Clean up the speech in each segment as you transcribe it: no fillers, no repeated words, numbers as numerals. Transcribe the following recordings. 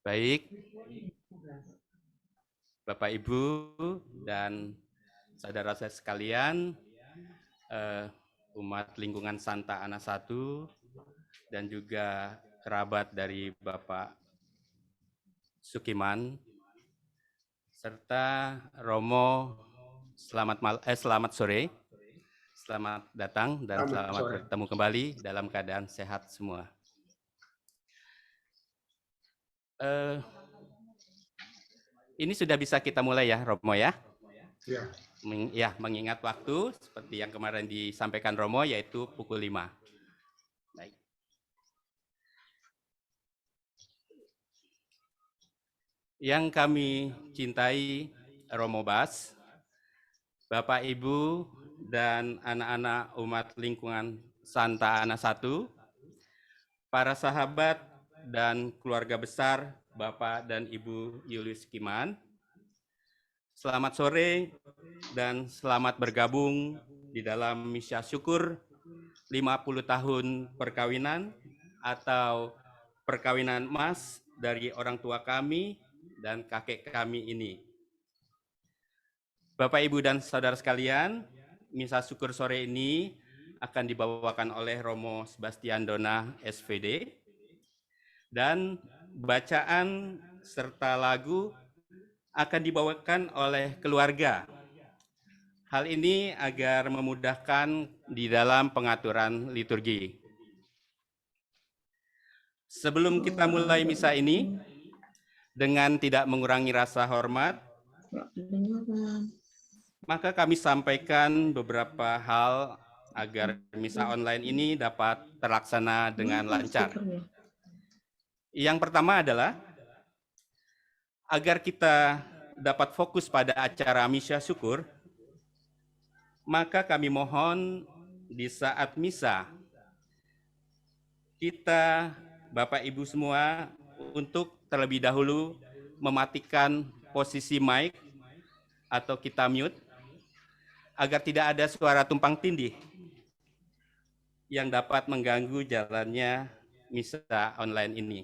Baik, Bapak Ibu dan saudara saya sekalian, umat lingkungan Santa Ana 1 dan juga kerabat dari Bapak Sukiman, serta Romo, selamat sore, selamat datang dan selamat bertemu kembali dalam keadaan sehat semua. Ini sudah bisa kita mulai ya, Romo ya? Ya. Ya, mengingat waktu seperti yang kemarin disampaikan Romo, yaitu pukul 5. Baik. Yang kami cintai Romo Bas, Bapak Ibu dan anak-anak umat lingkungan Santa Ana 1, para sahabat dan keluarga besar Bapak dan Ibu Julius Kiman, selamat sore dan selamat bergabung di dalam misa syukur 50 tahun perkawinan atau perkawinan emas dari orang tua kami dan kakek kami ini. Bapak, Ibu, dan saudara sekalian, misa syukur sore ini akan dibawakan oleh Romo Sebastian Dona, SVD, dan bacaan serta lagu akan dibawakan oleh keluarga. Hal ini agar memudahkan di dalam pengaturan liturgi. Sebelum kita mulai misa ini, dengan tidak mengurangi rasa hormat, maka kami sampaikan beberapa hal agar misa online ini dapat terlaksana dengan lancar. Yang pertama adalah agar kita dapat fokus pada acara misa syukur, maka kami mohon di saat misa kita, Bapak Ibu semua, untuk terlebih dahulu mematikan posisi mic atau kita mute, agar tidak ada suara tumpang tindih yang dapat mengganggu jalannya misa online ini.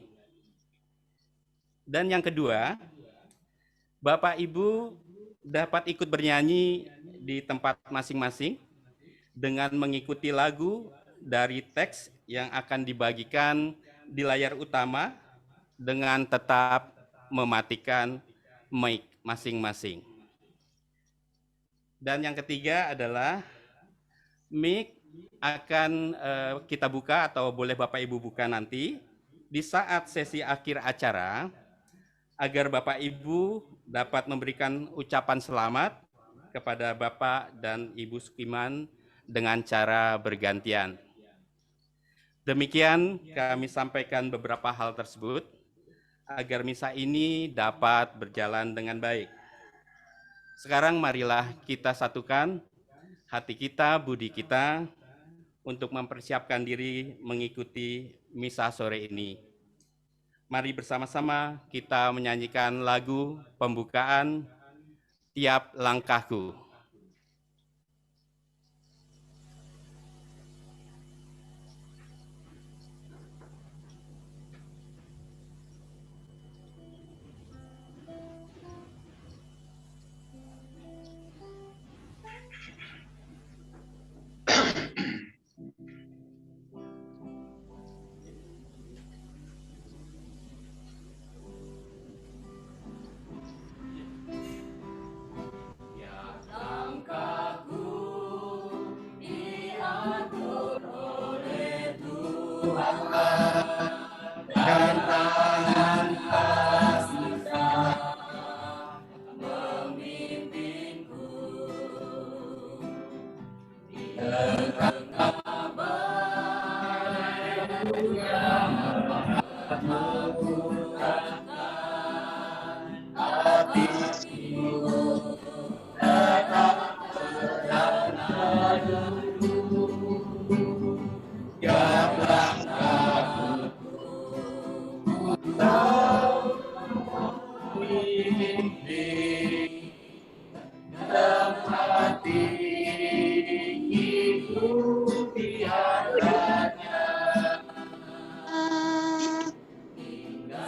Dan yang kedua, Bapak Ibu dapat ikut bernyanyi di tempat masing-masing dengan mengikuti lagu dari teks yang akan dibagikan di layar utama dengan tetap mematikan mic masing-masing. Dan yang ketiga adalah mic akan kita buka atau boleh Bapak Ibu buka nanti di saat sesi akhir acara, agar Bapak Ibu dapat memberikan ucapan selamat kepada Bapak dan Ibu Sukiman dengan cara bergantian. Demikian kami sampaikan beberapa hal tersebut agar misa ini dapat berjalan dengan baik. Sekarang marilah kita satukan hati kita, budi kita untuk mempersiapkan diri mengikuti misa sore ini. Mari bersama-sama kita menyanyikan lagu pembukaan Tiap Langkahku. Dan tangan kasih-Nya memimpinku di tengah badai yang membukakan hatiku tetap berada dulu. Tiap langkahku dalam hati hidup di hadiratnya hingga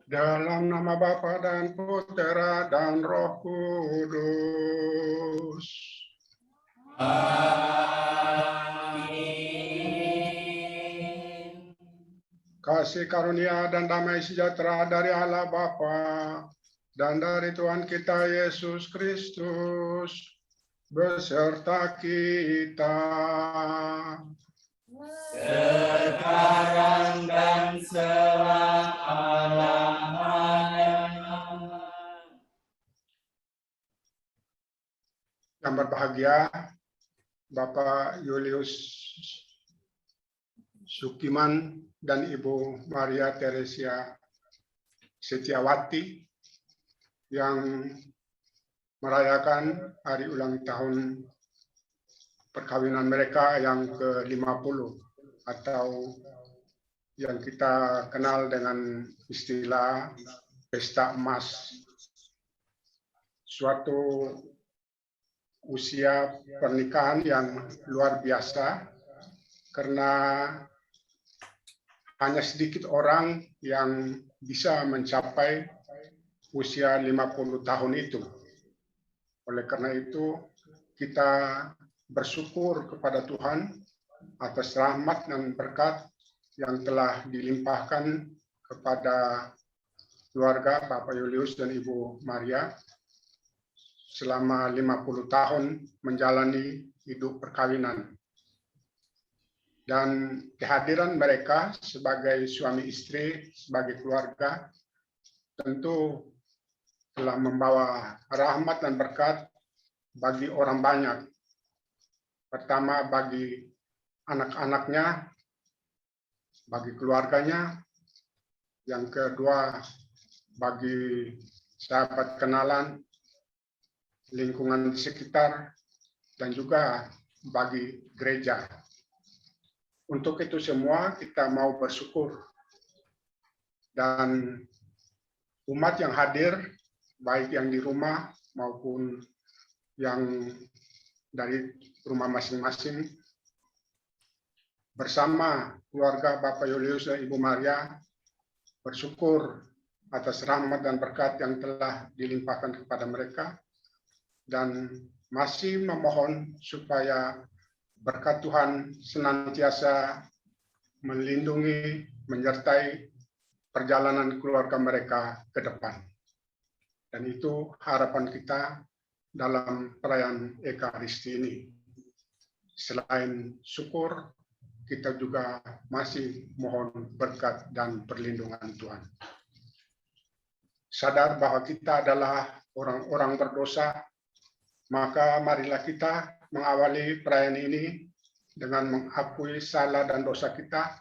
Dalam nama Bapa dan Putera dan Roh Kudus. Amin. Kasih karunia dan damai sejahtera dari Allah Bapa dan dari Tuhan kita Yesus Kristus beserta kita. Sekarang dan selama-lamanya. Yang berbahagia Bapak Julius Sukiman dan Ibu Maria Teresia Setiawati yang merayakan hari ulang tahun perkawinan mereka yang ke-50 atau yang kita kenal dengan istilah pesta emas. Suatu usia pernikahan yang luar biasa karena hanya sedikit orang yang bisa mencapai usia 50 tahun itu. Oleh karena itu, kita bersyukur kepada Tuhan atas rahmat dan berkat yang telah dilimpahkan kepada keluarga Bapak Julius dan Ibu Maria selama 50 tahun menjalani hidup perkawinan. Dan kehadiran mereka sebagai suami istri, sebagai keluarga, tentu telah membawa rahmat dan berkat bagi orang banyak. Pertama bagi anak-anaknya, bagi keluarganya. Yang kedua bagi sahabat kenalan, lingkungan sekitar, dan juga bagi gereja. Untuk itu semua kita mau bersyukur. Dan umat yang hadir, baik yang di rumah maupun yang dari rumah masing-masing, bersama keluarga Bapak Julius dan Ibu Maria, bersyukur atas rahmat dan berkat yang telah dilimpahkan kepada mereka, dan masih memohon supaya berkat Tuhan senantiasa melindungi, menyertai perjalanan keluarga mereka ke depan. Dan itu harapan kita dalam perayaan Ekaristi ini. Selain syukur, kita juga masih mohon berkat dan perlindungan Tuhan. Sadar bahwa kita adalah orang-orang berdosa, maka marilah kita mengawali perayaan ini dengan mengakui salah dan dosa kita.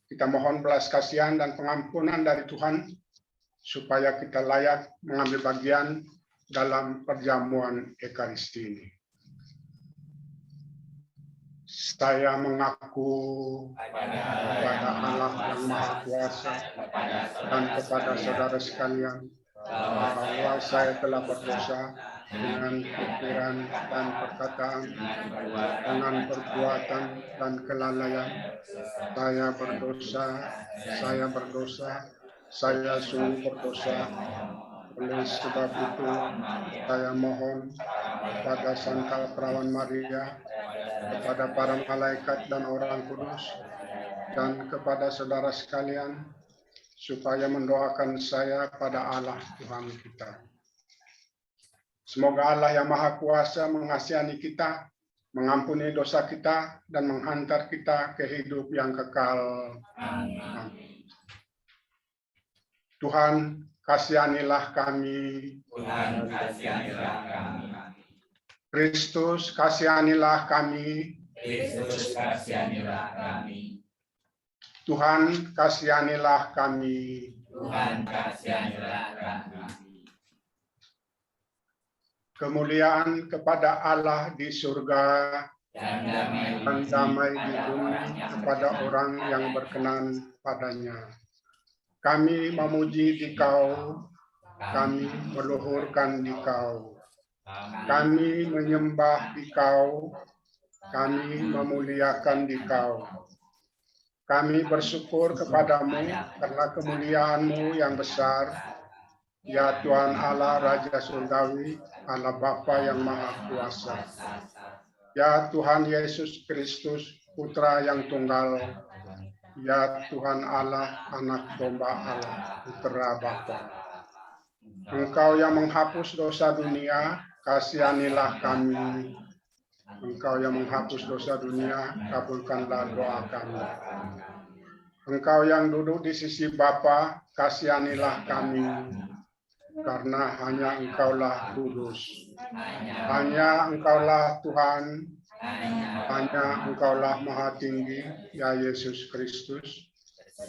Kita mohon belas kasihan dan pengampunan dari Tuhan, supaya kita layak mengambil bagian dalam perjamuan Ekaristi ini. Saya mengaku kepada Allah yang Maha Kuasa dan kepada saudara sekalian bahwa saya telah berdosa dengan pikiran dan perkataan, dengan perbuatan dan kelalaian. Saya berdosa, saya sungguh berdosa. Oleh sebab itu, saya mohon kepada Santa Perawan Maria, kepada para malaikat dan orang kudus, dan kepada saudara sekalian, supaya mendoakan saya pada Allah Tuhan kita. Semoga Allah yang Maha Kuasa mengasihani kita, mengampuni dosa kita, dan menghantar kita ke hidup yang kekal. Amin. Tuhan, kasihanilah kami. Tuhan, kasihanilah kami. Kristus, kasihanilah kami. Kristus, kasihanilah kami. Tuhan, kasihanilah kami. Tuhan, kasihanilah kami. Kemuliaan kepada Allah di surga Dan damai di bumi kepada orang yang berkenan padanya. Kami memuji Dikau, kami meluhurkan Dikau, kami menyembah Dikau, kami memuliakan Dikau. Kami bersyukur kepadamu karena kemuliaan-Mu yang besar, ya Tuhan Allah Raja Surgawi, Allah Bapa yang Maha Kuasa. Ya Tuhan Yesus Kristus, Putra yang Tunggal, ya Tuhan Allah, Anak Domba Allah, Putra Bapa. Engkau yang menghapus dosa dunia, kasihanilah kami. Engkau yang menghapus dosa dunia, kabulkanlah doa kami. Engkau yang duduk di sisi Bapa, kasihanilah kami. Karena hanya Engkaulah kudus. Hanya Engkaulah Tuhan. Hanya Engkaulah Maha Tinggi, ya Yesus Kristus.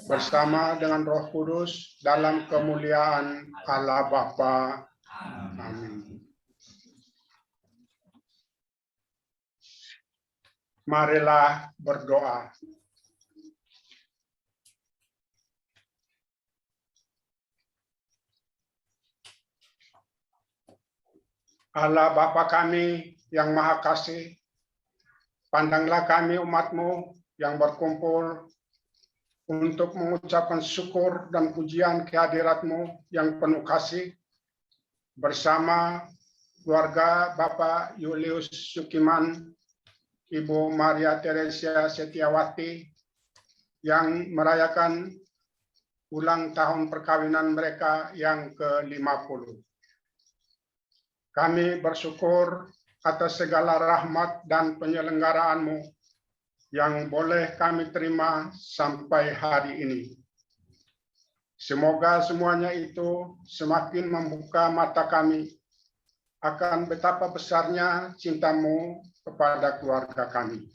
Bersama dengan Roh Kudus dalam kemuliaan Allah Bapa. Amin. Marilah berdoa. Allah Bapa kami yang Maha Kasih, pandanglah kami umat-Mu yang berkumpul untuk mengucapkan syukur dan pujian kehadirat-Mu yang penuh kasih bersama keluarga Bapak Julius Sukiman, Ibu Maria Teresia Setiawati yang merayakan ulang tahun perkawinan mereka yang ke-50. Kami bersyukur atas segala rahmat dan penyelenggaraan-Mu yang boleh kami terima sampai hari ini. Semoga semuanya itu semakin membuka mata kami akan betapa besarnya cinta-Mu kepada keluarga kami.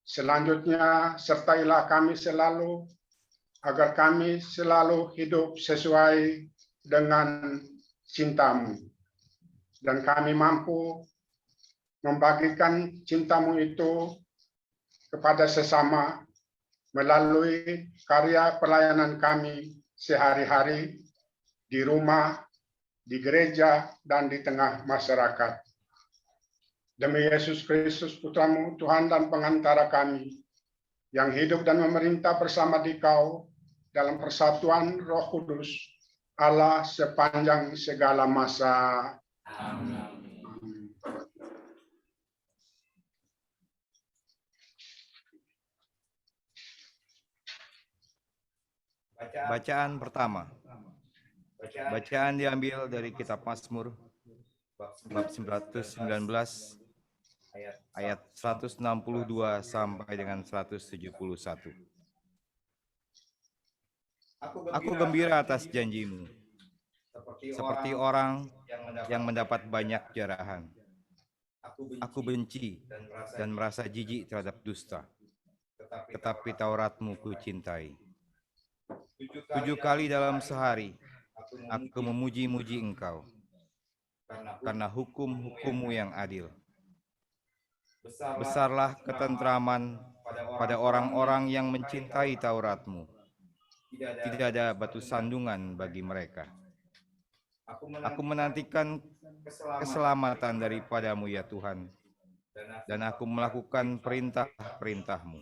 Selanjutnya, sertailah kami selalu agar kami selalu hidup sesuai dengan cinta-Mu. Dan kami mampu membagikan cinta-Mu itu kepada sesama melalui karya pelayanan kami sehari-hari di rumah, di gereja, dan di tengah masyarakat. Demi Yesus Kristus, Putra-Mu, Tuhan dan pengantara kami, yang hidup dan memerintah bersama Dikau dalam persatuan Roh Kudus, Allah sepanjang segala masa. Amin. Bacaan pertama. Bacaan diambil dari kitab Mazmur bab 119 ayat 162 sampai dengan 171. Aku gembira atas janji-Mu, seperti orang yang mendapat banyak jarahan. Aku benci dan merasa jijik terhadap dusta, tetapi Taurat-Mu ku cintai. 7 kali dalam sehari aku memuji-muji Engkau, karena hukum-hukum-Mu yang adil. Besarlah ketentraman pada orang-orang yang mencintai Taurat-Mu. Tidak ada batu sandungan bagi mereka. Aku menantikan keselamatan daripada-Mu ya Tuhan, dan aku melakukan perintah-perintah-Mu.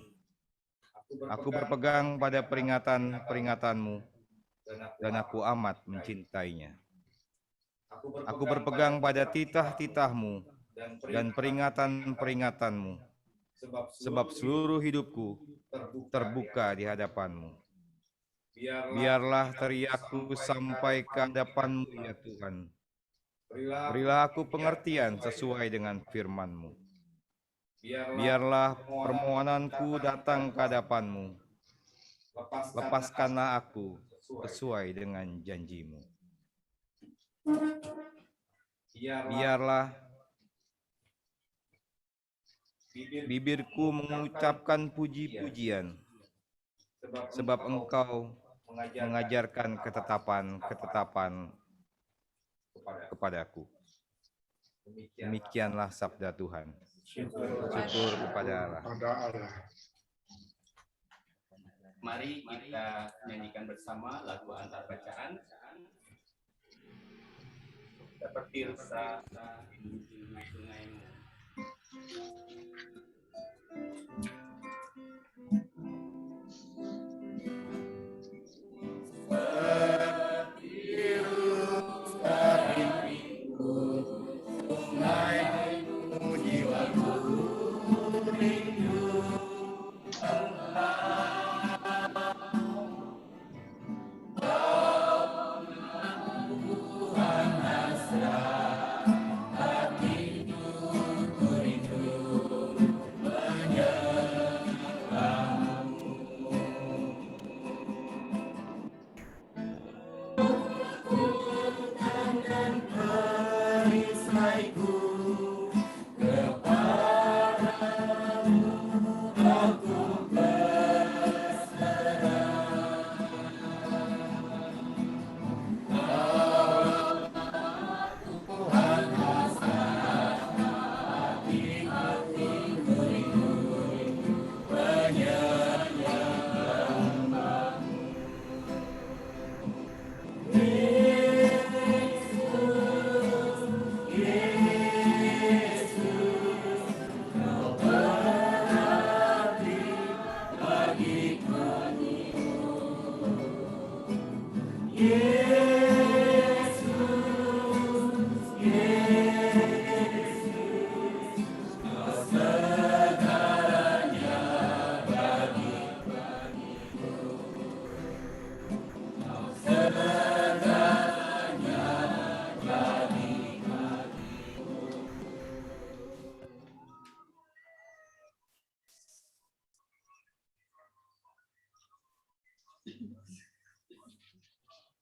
Aku berpegang pada peringatan-peringatan-Mu, dan aku amat mencintainya. Aku berpegang pada titah-titah-Mu dan peringatan-peringatan-Mu, sebab seluruh hidupku terbuka di hadapan-Mu. Biarlah teriakku sampai ke hadapan-Mu ya Tuhan. Berilah aku pengertian sesuai dengan firman-Mu. Biarlah permohonanku datang ke hadapan-Mu. Lepaskanlah aku sesuai dengan janji-Mu. Biarlah bibirku mengucapkan puji-pujian, sebab Engkau mengajarkan ketetapan-ketetapan kepadaku. Demikianlah sabda Tuhan. Syukur kepada Allah. Mari kita nyanyikan bersama lagu antar bacaan. Seperti rusa di sungai-Mu.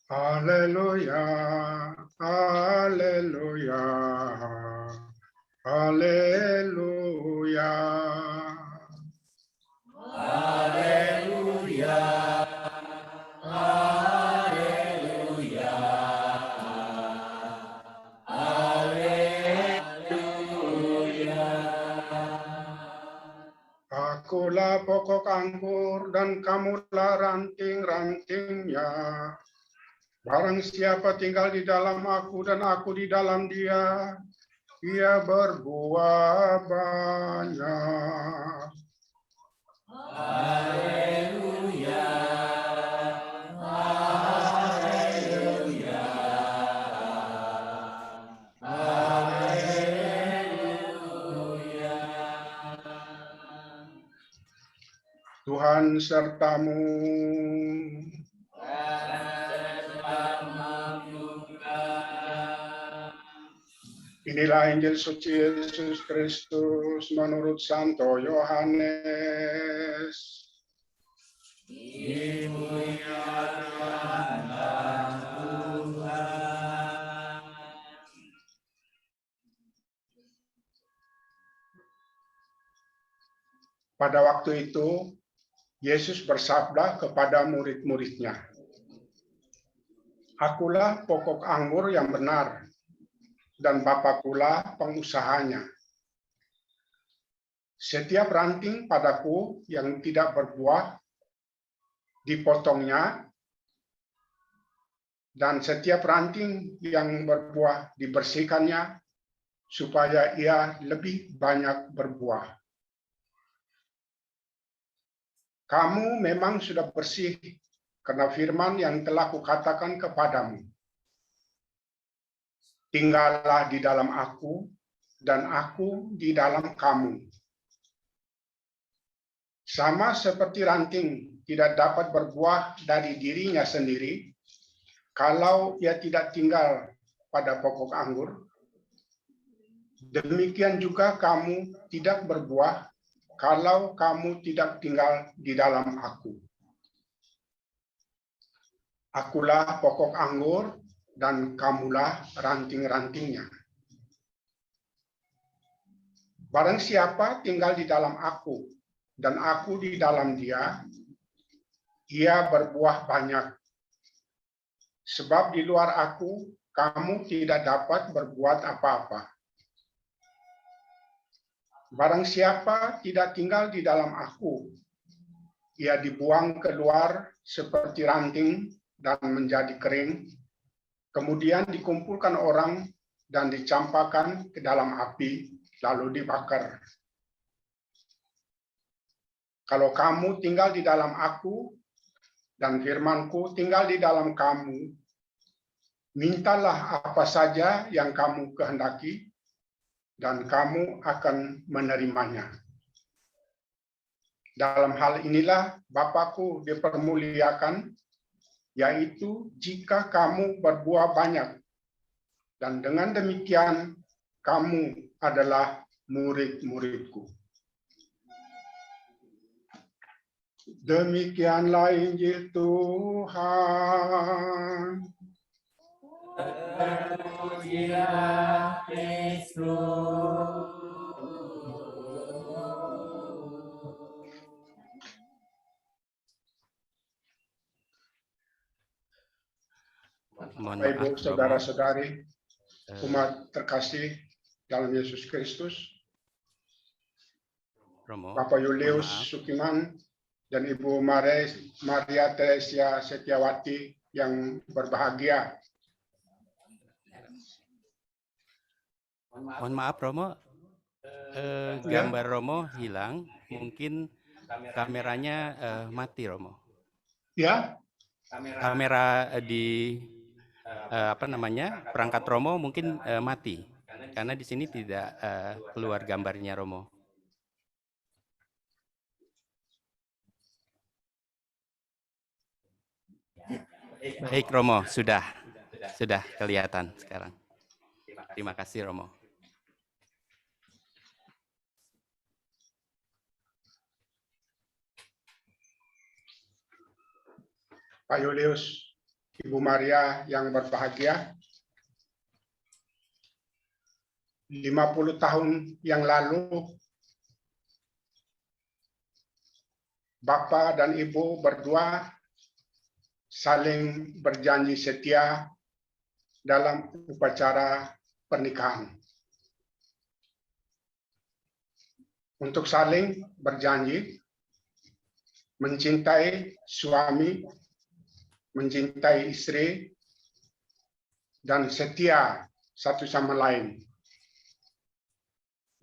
Haleluya, haleluya, haleluya. Haleluya, haleluya, haleluya. Akulah pokok anggur dan kamulah ranting-rantingnya. Barang siapa tinggal di dalam aku dan aku di dalam dia, ia berbuah banyak. Haleluya, haleluya, haleluya. Tuhan sertamu. Inilah Injil suci Yesus Kristus menurut Santo Yohanes. Dimuliakanlah Tuhan. Pada waktu itu, Yesus bersabda kepada murid-muridnya, "Akulah pokok anggur yang benar, dan Bapakulah pengusahanya. Setiap ranting padaku yang tidak berbuah, dipotongnya, dan setiap ranting yang berbuah dibersihkannya, supaya ia lebih banyak berbuah. Kamu memang sudah bersih karena firman yang telah kukatakan kepadamu. Tinggallah di dalam aku, dan aku di dalam kamu. Sama seperti ranting tidak dapat berbuah dari dirinya sendiri, kalau ia tidak tinggal pada pokok anggur, demikian juga kamu tidak berbuah kalau kamu tidak tinggal di dalam aku. Akulah pokok anggur, dan kamulah ranting-rantingnya. Barang siapa tinggal di dalam aku, dan aku di dalam dia, ia berbuah banyak. Sebab di luar aku, kamu tidak dapat berbuat apa-apa. Barang siapa tidak tinggal di dalam aku, ia dibuang keluar seperti ranting dan menjadi kering, kemudian dikumpulkan orang dan dicampakkan ke dalam api, lalu dibakar. Kalau kamu tinggal di dalam aku, dan firmanku tinggal di dalam kamu, mintalah apa saja yang kamu kehendaki, dan kamu akan menerimanya. Dalam hal inilah Bapakku dipermuliakan, yaitu jika kamu berbuah banyak, dan dengan demikian kamu adalah murid-muridku. Demikianlah Injil Tuhan. Terpujilah Kristus. Mohon Bapak, Ibu, maaf, saudara-saudari, umat terkasih dalam Yesus Kristus, Romo, Bapak Julius mohon maaf. Sukiman dan Ibu Maria Teresia Setiawati yang berbahagia. Mohon maaf, Romo. Gambar Romo hilang, mungkin kameranya mati, Romo. Ya, kamera di perangkat Romo mungkin mati karena di sini tidak keluar gambarnya Romo. Baik Romo, sudah kelihatan sekarang. Terima kasih Romo. Pak Julius, Ibu Maria yang berbahagia, 50 tahun yang lalu, Bapak dan Ibu berdua saling berjanji setia dalam upacara pernikahan. Untuk saling berjanji mencintai suami, mencintai istri, dan setia satu sama lain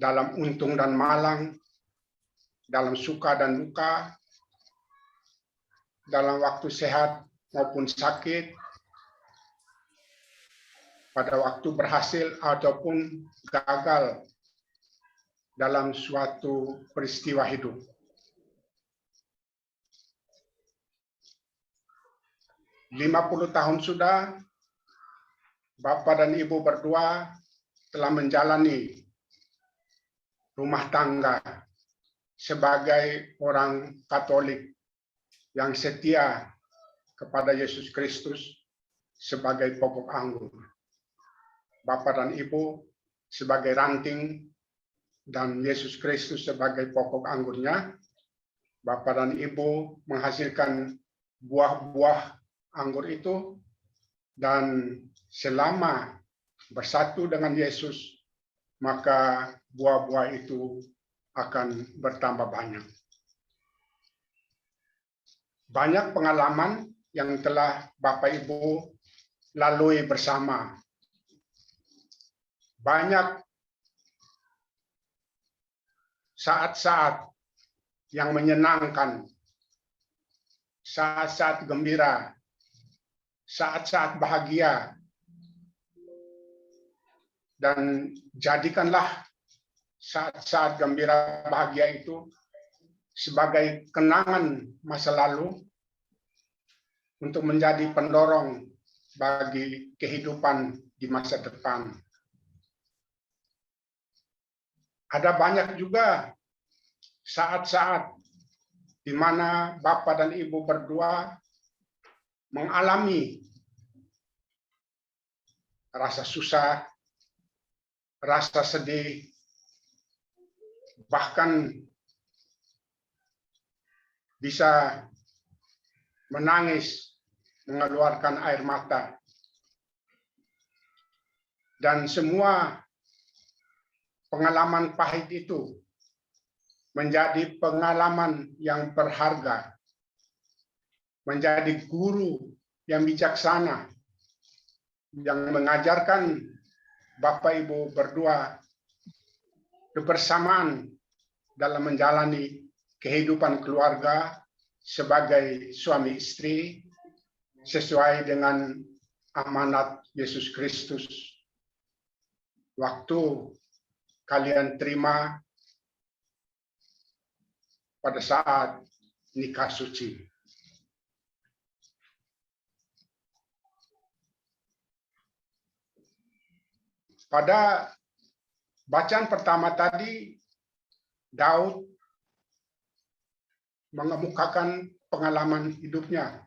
dalam untung dan malang, dalam suka dan duka, dalam waktu sehat maupun sakit, pada waktu berhasil ataupun gagal dalam suatu peristiwa hidup. Lima 50 tahun sudah Bapak dan Ibu berdua telah menjalani rumah tangga sebagai orang Katolik yang setia kepada Yesus Kristus sebagai pokok anggur. Bapak dan Ibu sebagai ranting dan Yesus Kristus sebagai pokok anggurnya. Bapak dan Ibu menghasilkan buah-buah anggur itu, dan selama bersatu dengan Yesus, maka buah-buah itu akan bertambah banyak. Banyak pengalaman yang telah Bapak Ibu lalui bersama. Banyak saat-saat yang menyenangkan, saat-saat gembira, saat-saat bahagia, dan jadikanlah saat-saat gembira bahagia itu sebagai kenangan masa lalu untuk menjadi pendorong bagi kehidupan di masa depan. Ada banyak juga saat-saat di mana Bapak dan Ibu berdua mengalami rasa susah, rasa sedih, bahkan bisa menangis, mengeluarkan air mata. Dan semua pengalaman pahit itu menjadi pengalaman yang berharga, menjadi guru yang bijaksana, yang mengajarkan Bapak Ibu berdua kebersamaan dalam menjalani kehidupan keluarga sebagai suami istri sesuai dengan amanat Yesus Kristus. Waktu kalian terima pada saat nikah suci. Pada bacaan pertama tadi, Daud mengemukakan pengalaman hidupnya,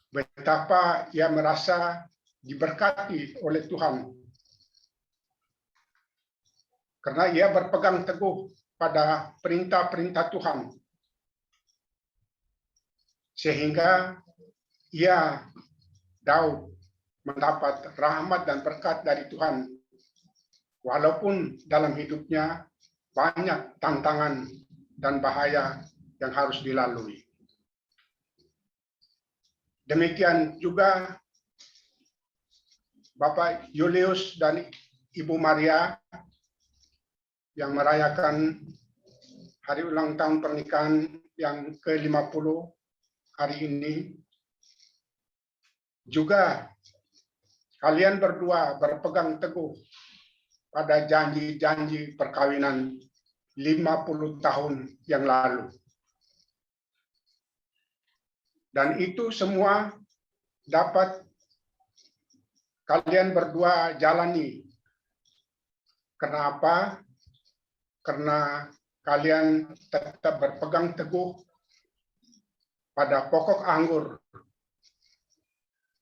betapa ia merasa diberkati oleh Tuhan karena ia berpegang teguh pada perintah-perintah Tuhan, sehingga Daud mendapat rahmat dan berkat dari Tuhan, walaupun dalam hidupnya banyak tantangan dan bahaya yang harus dilalui. Demikian juga Bapak Julius dan Ibu Maria yang merayakan hari ulang tahun pernikahan yang ke-50 hari ini. Juga kalian berdua berpegang teguh pada janji-janji perkawinan 50 tahun yang lalu. Dan itu semua dapat kalian berdua jalani. Kenapa? Karena kalian tetap berpegang teguh pada pokok anggur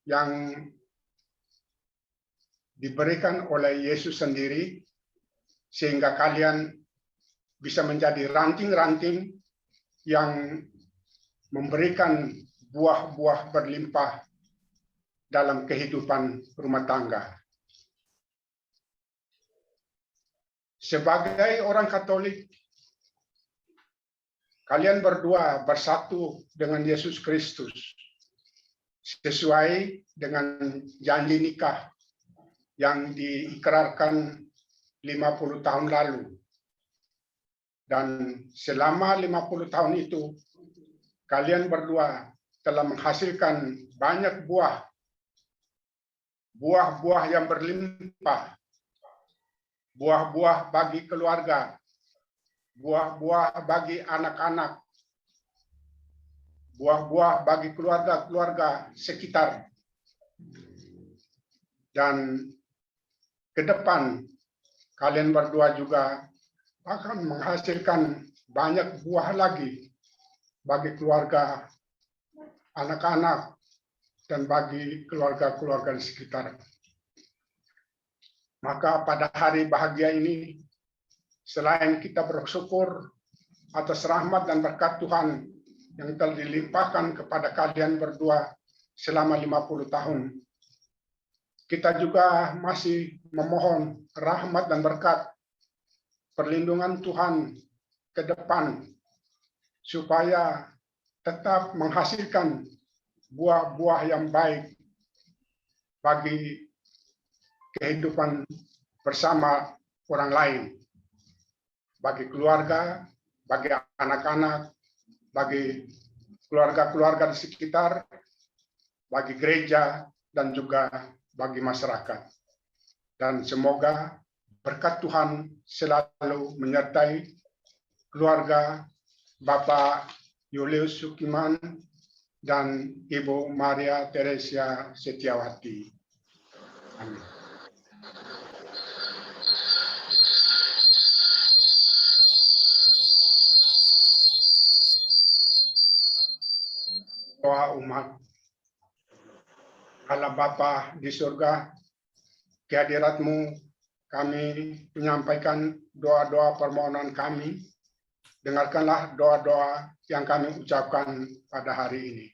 yang diberikan oleh Yesus sendiri, sehingga kalian bisa menjadi ranting-ranting yang memberikan buah-buah berlimpah dalam kehidupan rumah tangga. Sebagai orang Katolik, kalian berdua bersatu dengan Yesus Kristus sesuai dengan janji nikah yang diikrarkan 50 tahun lalu. Dan selama 50 tahun itu, kalian berdua telah menghasilkan banyak buah-buah yang berlimpah, buah-buah bagi keluarga, buah-buah bagi anak-anak, buah-buah bagi keluarga-keluarga sekitar. Dan ke depan, kalian berdua juga akan menghasilkan banyak buah lagi bagi keluarga, anak-anak, dan bagi keluarga-keluarga di sekitar. Maka pada hari bahagia ini, selain kita bersyukur atas rahmat dan berkat Tuhan yang telah dilimpahkan kepada kalian berdua selama 50 tahun, kita juga masih memohon rahmat dan berkat perlindungan Tuhan ke depan, supaya tetap menghasilkan buah-buah yang baik bagi kehidupan bersama orang lain, bagi keluarga, bagi anak-anak, bagi keluarga-keluarga di sekitar, bagi gereja, dan juga bagi masyarakat. Dan semoga berkat Tuhan selalu menyertai keluarga Bapak Julius Sukiman dan Ibu Maria Teresia Setiawati. Amin. Doa umat. Allah Bapa di surga, kehadirat-Mu kami menyampaikan doa-doa permohonan kami. Dengarkanlah doa-doa yang kami ucapkan pada hari ini.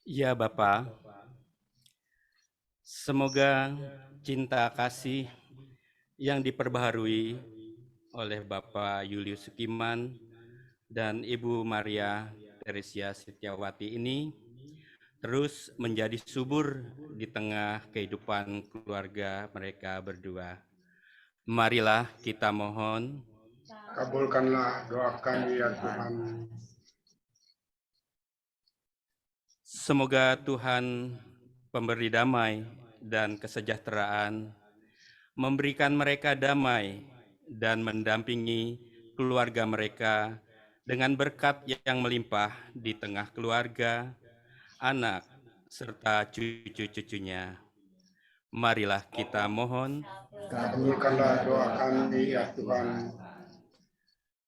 Ya Bapa, semoga cinta kasih yang diperbaharui oleh Bapak Julius Sukiman dan Ibu Maria Teresia Setiawati ini terus menjadi subur di tengah kehidupan keluarga mereka berdua. Marilah kita mohon. Kabulkanlah doa kami ya Tuhan. Semoga Tuhan pemberi damai dan kesejahteraan memberikan mereka damai dan mendampingi keluarga mereka dengan berkat yang melimpah di tengah keluarga, anak, serta cucu-cucunya. Marilah kita mohon. Kabulkanlah doa kami ya Tuhan.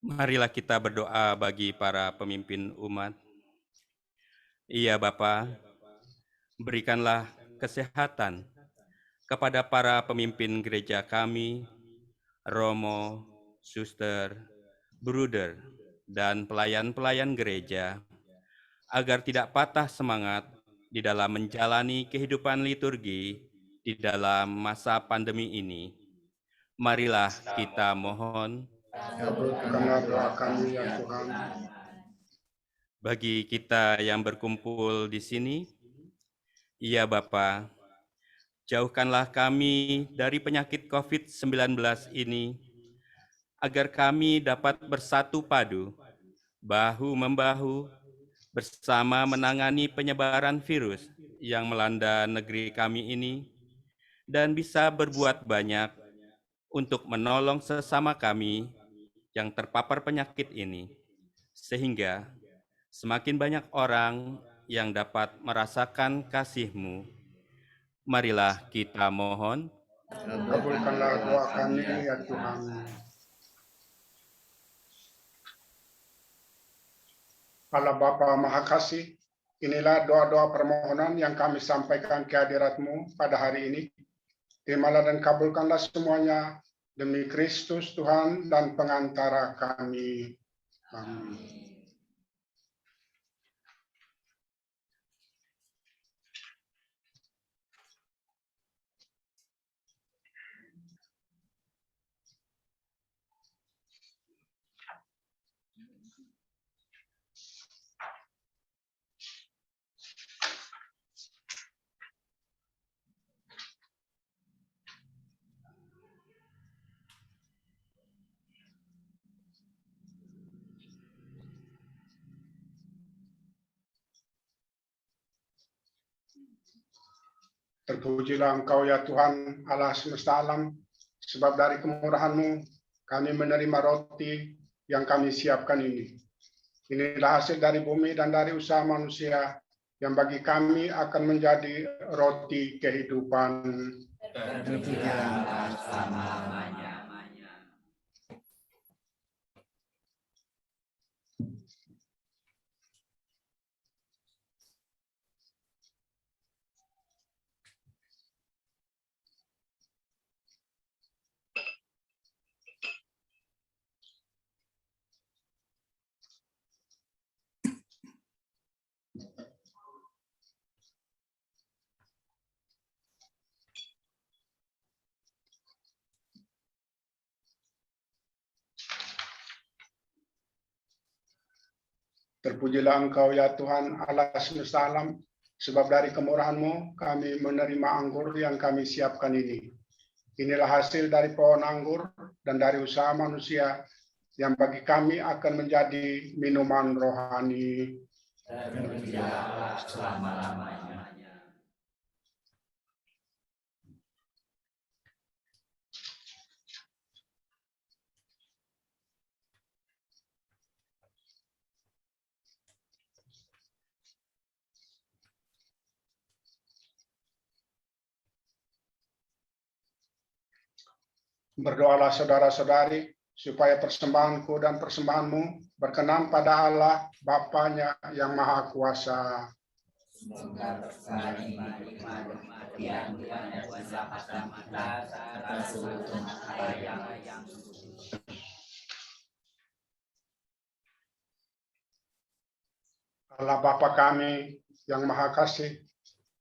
Marilah kita berdoa bagi para pemimpin umat. Iya Bapa, berikanlah kesehatan kepada para pemimpin gereja kami, romo, suster, bruder, dan pelayan-pelayan gereja, agar tidak patah semangat di dalam menjalani kehidupan liturgi di dalam masa pandemi ini. Marilah kita mohon. Kabulkanlah doa kami ya Tuhan. Bagi kita yang berkumpul di sini, ya Bapa, jauhkanlah kami dari penyakit COVID-19 ini, agar kami dapat bersatu padu bahu-membahu, bersama menangani penyebaran virus yang melanda negeri kami ini, dan bisa berbuat banyak untuk menolong sesama kami yang terpapar penyakit ini, sehingga semakin banyak orang yang dapat merasakan kasih-Mu. Marilah kita mohon. Kabulkanlah doa kami ya Tuhan. Allah Bapa Maha Kasih, inilah doa-doa permohonan yang kami sampaikan ke hadirat-Mu pada hari ini. Terimalah dan kabulkanlah semuanya demi Kristus Tuhan dan pengantara kami. Amin. Terpujilah Engkau ya Tuhan Allah semesta alam, sebab dari kemurahan-Mu kami menerima roti yang kami siapkan ini. Inilah hasil dari bumi dan dari usaha manusia yang bagi kami akan menjadi roti kehidupan. Terpujilah selama-lamanya. Terpujilah Engkau ya Tuhan Allah semesta alam, sebab dari kemurahan-Mu kami menerima anggur yang kami siapkan ini. Inilah hasil dari pohon anggur dan dari usaha manusia yang bagi kami akan menjadi minuman rohani. Terpujilah selama-lamanya. Berdoalah saudara-saudari, supaya persembahanku dan persembahanmu berkenan pada Allah Bapanya yang Maha Kuasa. Semoga persembahan ini hikmat dan Tuhan kuasa kata-kata atas seluruh hal yang Allah Bapa kami yang Maha Kasih,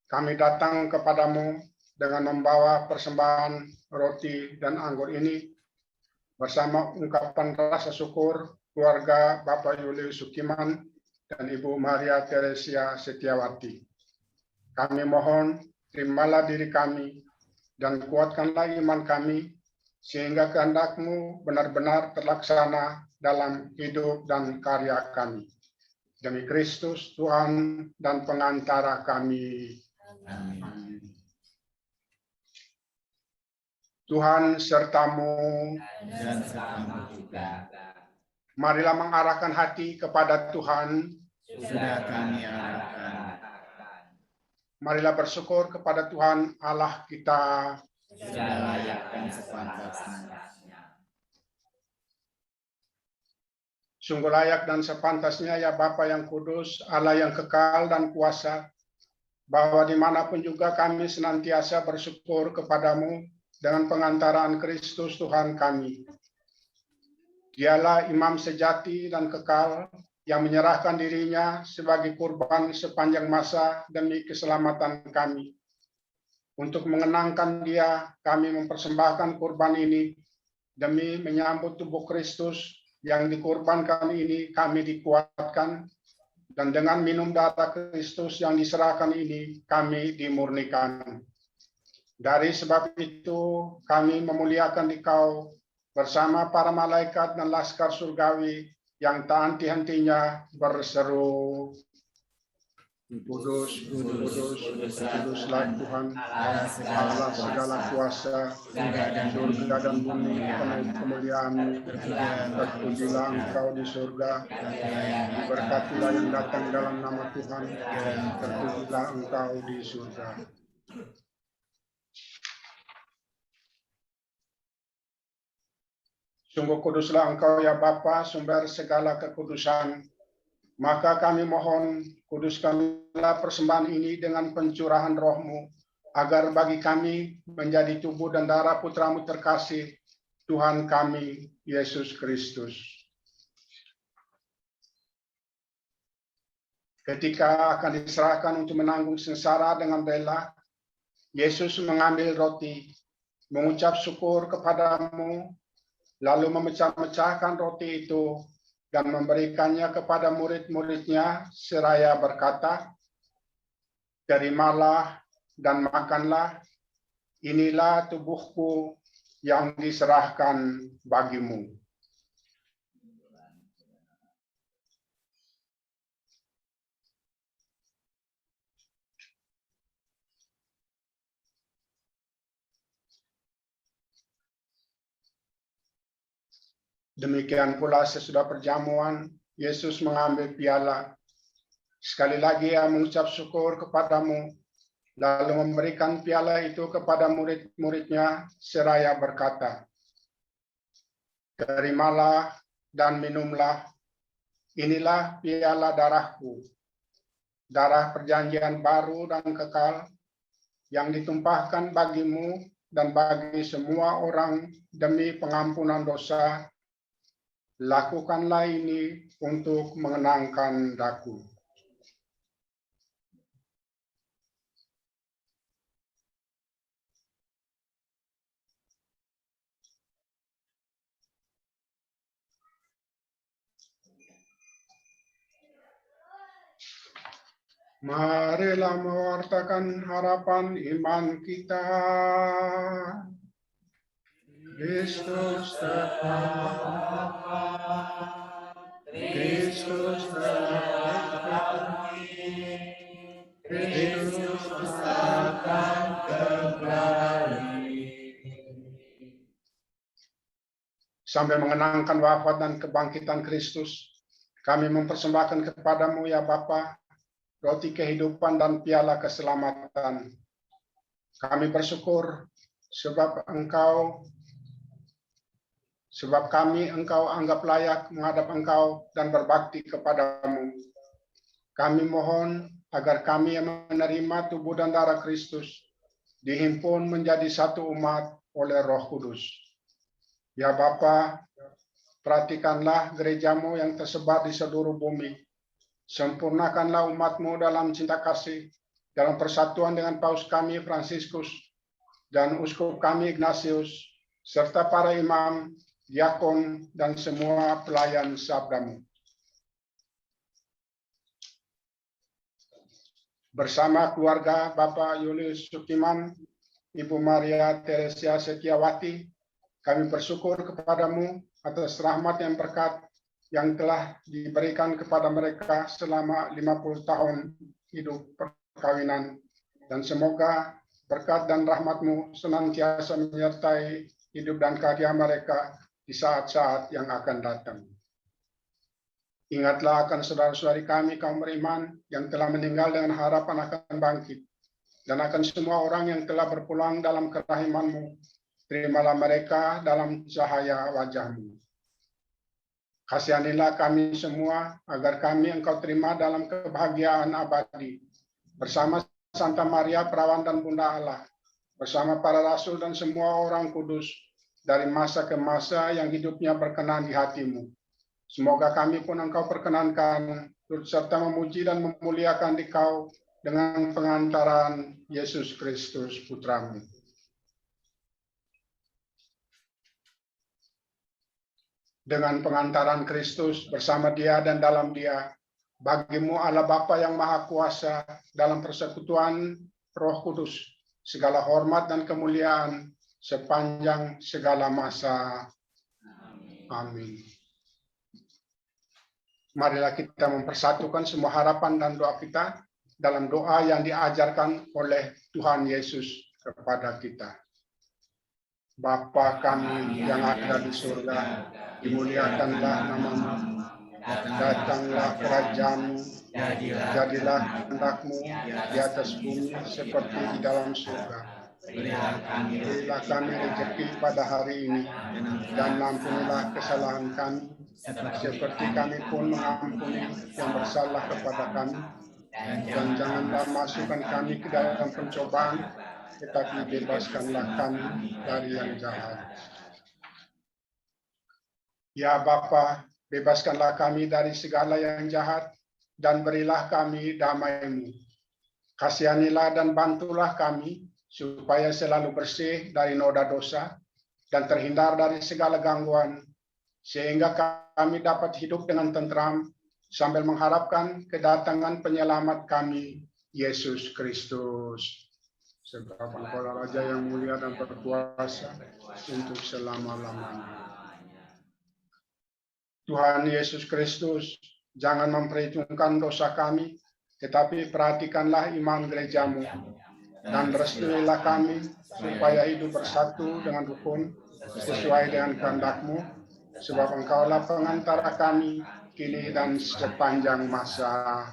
kami datang kepadamu dengan membawa persembahan roti dan anggur ini bersama ungkapan rasa syukur keluarga Bapak Julius Sukiman dan Ibu Maria Teresia Setiawati. Kami mohon terimalah diri kami dan kuatkanlah iman kami sehingga kehendak-Mu benar-benar terlaksana dalam hidup dan karya kami. Demi Kristus Tuhan dan pengantara kami. Amin. Tuhan sertamu. Dan sertamu juga. Marilah mengarahkan hati kepada Tuhan. Sudah kami arahkan. Marilah bersyukur kepada Tuhan Allah kita. Sudah layak dan sepantasnya. Sungguh layak dan sepantasnya ya Bapa yang kudus, Allah yang kekal dan kuasa, bahwa dimanapun juga kami senantiasa bersyukur kepadamu dengan pengantaraan Kristus Tuhan kami. Dialah imam sejati dan kekal yang menyerahkan dirinya sebagai kurban sepanjang masa demi keselamatan kami. Untuk mengenangkan Dia, kami mempersembahkan kurban ini demi menyambut tubuh Kristus yang dikurbankan ini, kami dikuatkan, dan dengan minum darah Kristus yang diserahkan ini, kami dimurnikan. Dari sebab itu, kami memuliakan Dikau bersama para malaikat dan laskar surgawi yang tak henti-hentinya berseru, Kudus, kudus, kuduslah Tuhan, Allah Allah segala kuasa, surga dan bumi penuh kemuliaan-Mu. Terpujilah Engkau di surga, diberkatilah yang datang dalam nama Tuhan, terpujilah Engkau di surga. Sungguh kuduslah Engkau ya Bapa, sumber segala kekudusan. Maka kami mohon, kuduskanlah persembahan ini dengan pencurahan roh-Mu, agar bagi kami menjadi tubuh dan darah Putra-Mu terkasih, Tuhan kami, Yesus Kristus. Ketika akan diserahkan untuk menanggung sengsara dengan rela, Yesus mengambil roti, mengucap syukur kepadamu, lalu memecah-mecahkan roti itu, dan memberikannya kepada murid-muridnya seraya berkata, "Terimalah dan makanlah, inilah tubuhku yang diserahkan bagimu." Demikian pula sesudah perjamuan, Yesus mengambil piala. Sekali lagi ia mengucap syukur kepadamu, lalu memberikan piala itu kepada murid-muridnya seraya berkata, "Terimalah dan minumlah, inilah piala darahku, darah perjanjian baru dan kekal, yang ditumpahkan bagimu dan bagi semua orang demi pengampunan dosa. Lakukanlah ini untuk mengenangkan Daku." Marilah mewartakan harapan iman kita. Kristus tetap, Kristus tetap, Kristus akan kembali. Sambil mengenangkan wafat dan kebangkitan Kristus, kami mempersembahkan kepadamu ya Bapa, roti kehidupan dan piala keselamatan. Kami bersyukur sebab kami Engkau anggap layak menghadap Engkau dan berbakti kepadamu. Kami mohon agar kami yang menerima tubuh dan darah Kristus dihimpun menjadi satu umat oleh Roh Kudus. Ya Bapa, perhatikanlah gerejamu yang tersebar di seluruh bumi. Sempurnakanlah umat-Mu dalam cinta kasih, dalam persatuan dengan Paus kami Fransiskus dan Uskup kami Ignatius, serta para imam, diakon, dan semua pelayan sabda-Mu. Bersama keluarga Bapak Julius Sukiman, Ibu Maria Teresia Setiawati, kami bersyukur kepadamu atas rahmat yang berkat yang telah diberikan kepada mereka selama 50 tahun hidup perkawinan. Dan semoga berkat dan rahmat-Mu senantiasa menyertai hidup dan karya mereka di saat-saat yang akan datang. Ingatlah akan saudara-saudari kami kaum beriman yang telah meninggal dengan harapan akan bangkit, dan akan semua orang yang telah berpulang dalam kerahiman-Mu. Terimalah mereka dalam cahaya wajah-Mu. Kasihanilah kami semua agar kami Engkau terima dalam kebahagiaan abadi bersama Santa Maria Perawan dan Bunda Allah, bersama para rasul dan semua orang kudus dari masa ke masa yang hidupnya berkenan di hati-Mu. Semoga kami pun Engkau perkenankan turut serta memuji dan memuliakan Dikau dengan pengantaran Yesus Kristus Putra-Mu. Dengan pengantaran Kristus bersama Dia dan dalam Dia, bagi-Mu Allah Bapa yang Maha Kuasa, dalam persekutuan Roh Kudus, segala hormat dan kemuliaan sepanjang segala masa. Amin. marilah kita mempersatukan semua harapan dan doa kita dalam doa yang diajarkan oleh Tuhan Yesus kepada kita. Bapa kami yang ada di surga, dimuliakanlah namamu, datanglah kerajaan-Mu, jadilah kehendak-Mu di atas bumi seperti di dalam surga. Berilah kami rezeki pada hari ini, dan ampunilah kesalahan kami, seperti kami pun mengampuni yang bersalah kepada kami. Dan janganlah masukkan kami ke dalam pencobaan, tetapi bebaskanlah kami dari yang jahat. Ya Bapa, bebaskanlah kami dari segala yang jahat, dan berilah kami damai-Mu. Kasihanilah dan bantulah kami, supaya selalu bersih dari noda dosa, dan terhindar dari segala gangguan, sehingga kami dapat hidup dengan tentram, sambil mengharapkan kedatangan penyelamat kami, Yesus Kristus. Sebab Engkau Raja yang mulia dan berkuasa untuk selama-lamanya. Tuhan Yesus Kristus, jangan memperhitungkan dosa kami, tetapi perhatikanlah iman gereja-Mu, dan restuilah kami supaya hidup bersatu dengan rukun sesuai dengan kehendak-Mu, sebab Engkaulah pengantara kami kini dan sepanjang masa.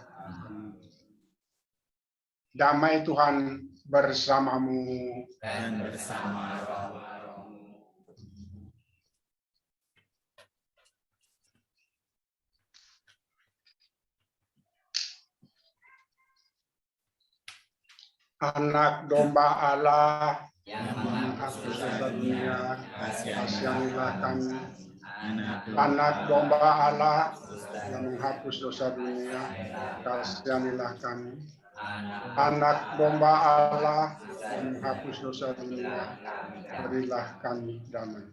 Damai Tuhan bersamamu dan bersama roh-Mu. Anak domba Allah Yang menghapus dosa dunia, kasihanilah kami. Anak Anak domba Allah yang menghapus dosa dunia, kasihanilah kami. Anak domba Allah yang menghapus dosa dunia, berilah kami damai.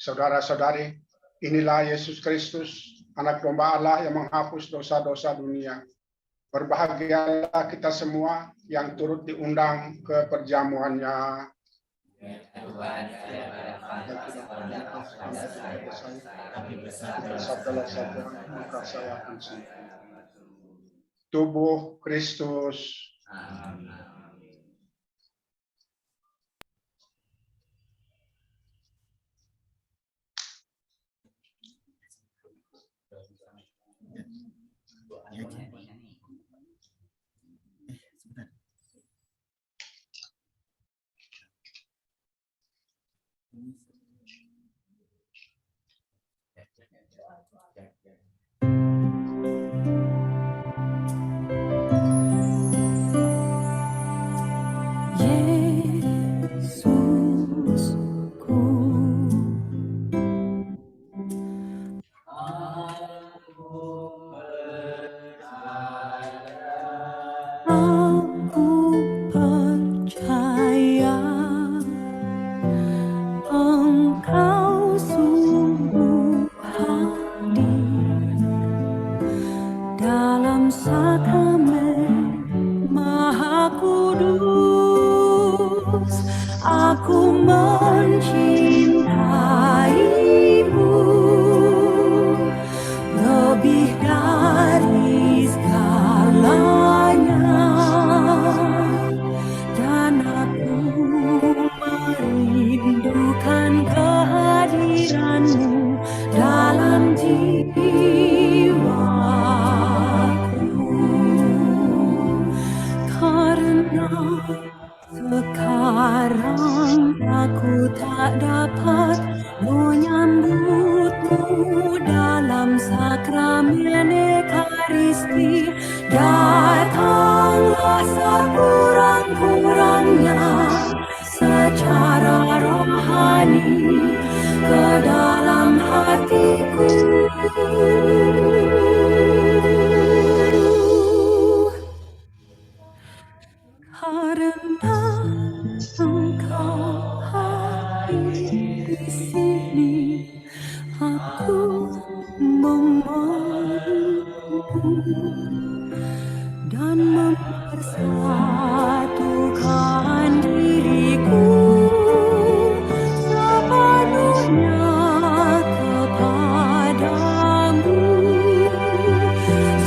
Saudara-saudari, inilah Yesus Kristus, anak domba Allah yang menghapus dosa-dosa dunia. Berbahagialah kita semua yang turut diundang ke perjamuannya. Tubuh Kristus. Dan mempersatukan Satukan diriku sepenuhnya kepadamu.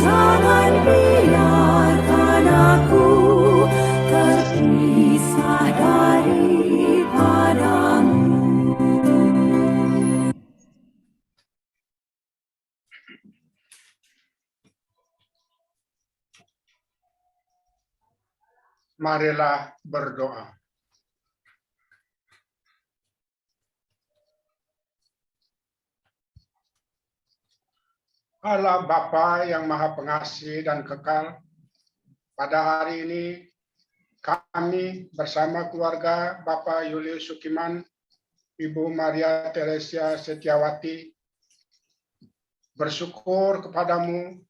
Jangan biarkan aku terpisah daripadamu. Marilah berdoa. Allah Bapa yang Maha Pengasih dan Kekal, pada hari ini kami bersama keluarga Bapak Julius Sukiman, Ibu Maria Teresia Setiawati bersyukur kepadamu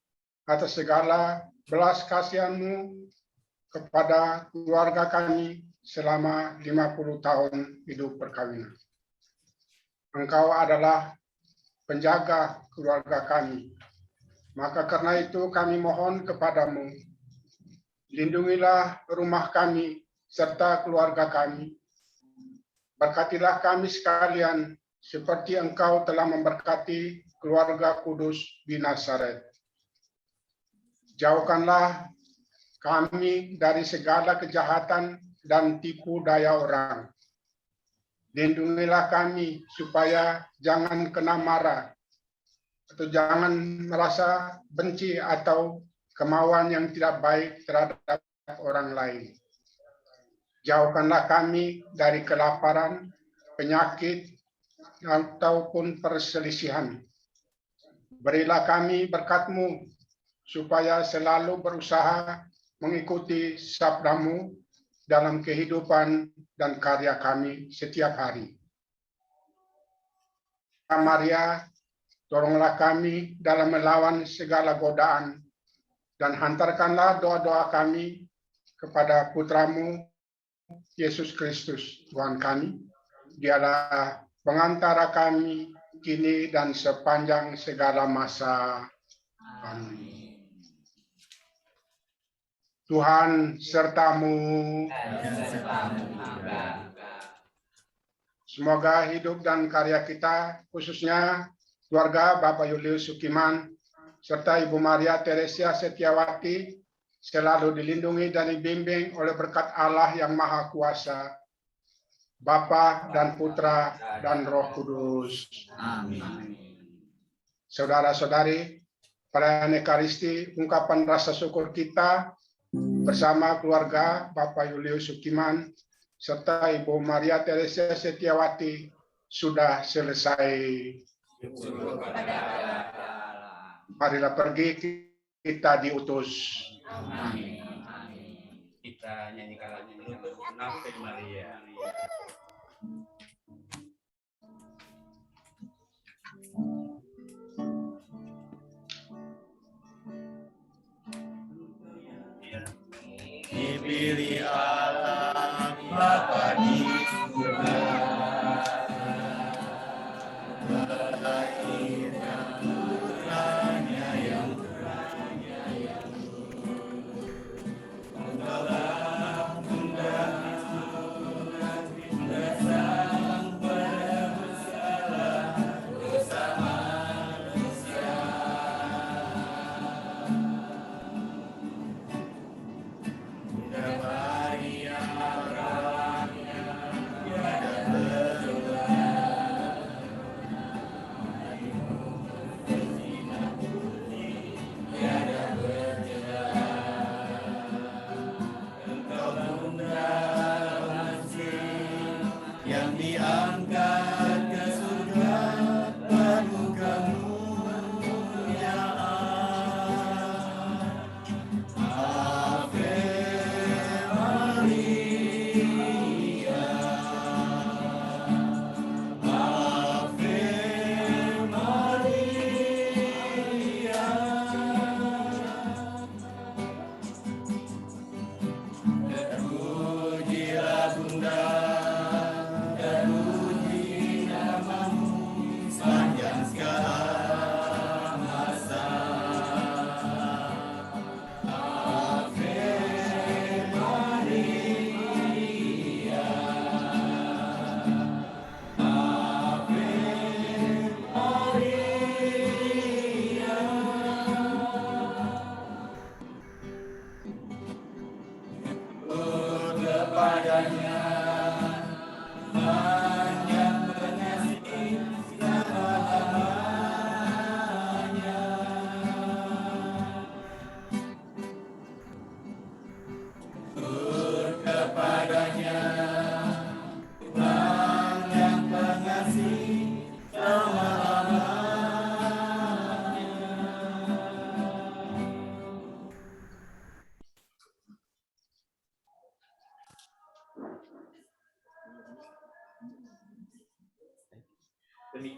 atas segala belas kasihan-Mu kepada keluarga kami selama 50 tahun hidup perkawinan. Engkau adalah penjaga keluarga kami. Maka karena itu kami mohon kepadamu, lindungilah rumah kami serta keluarga kami. Berkatilah kami sekalian seperti Engkau telah memberkati keluarga kudus di Nazaret. Jauhkanlah kami dari segala kejahatan dan tipu daya orang. Lindungilah kami supaya jangan kena marah atau jangan merasa benci atau kemauan yang tidak baik terhadap orang lain. Jauhkanlah kami dari kelaparan, penyakit, ataupun perselisihan. Berilah kami berkat-Mu supaya selalu berusaha mengikuti sabda-Mu dalam kehidupan dan karya kami setiap hari. Maria, tolonglah kami dalam melawan segala godaan dan hantarkanlah doa-doa kami kepada Putra-Mu, Yesus Kristus, Tuhan kami. Dialah pengantara kami kini dan sepanjang segala masa. Amin. Tuhan sertamu. Semoga hidup dan karya kita, khususnya keluarga Bapak Julius Sukiman, serta Ibu Maria Teresia Setiawati, selalu dilindungi dan dibimbing oleh berkat Allah yang Maha Kuasa, Bapa dan Putra dan Roh Kudus. Amin. Saudara-saudari, perayaan Ekaristi, ungkapan rasa syukur kita bersama keluarga Bapak Julius Sukiman serta Ibu Maria Teresia Setiawati sudah selesai. Marilah pergi, kita diutus. Amin. Kita nyanyikan lagu Ave Maria. Dipilih Allah Bapa di surga, melahirkan putranya yang telah Bunda sang penebus segala dosa manusia. Bunda Maria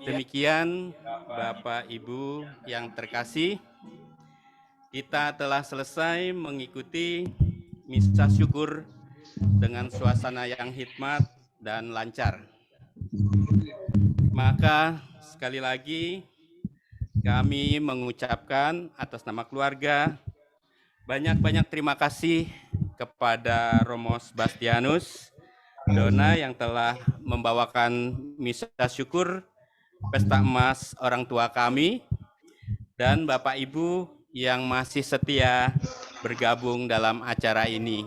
Demikian Bapak Ibu yang terkasih, kita telah selesai mengikuti misa syukur dengan suasana yang hikmat dan lancar. Maka sekali lagi kami mengucapkan atas nama keluarga banyak-banyak terima kasih kepada Romo Sebastianus Dona yang telah membawakan misa syukur Pesta Emas orang tua kami, dan Bapak Ibu yang masih setia bergabung dalam acara ini.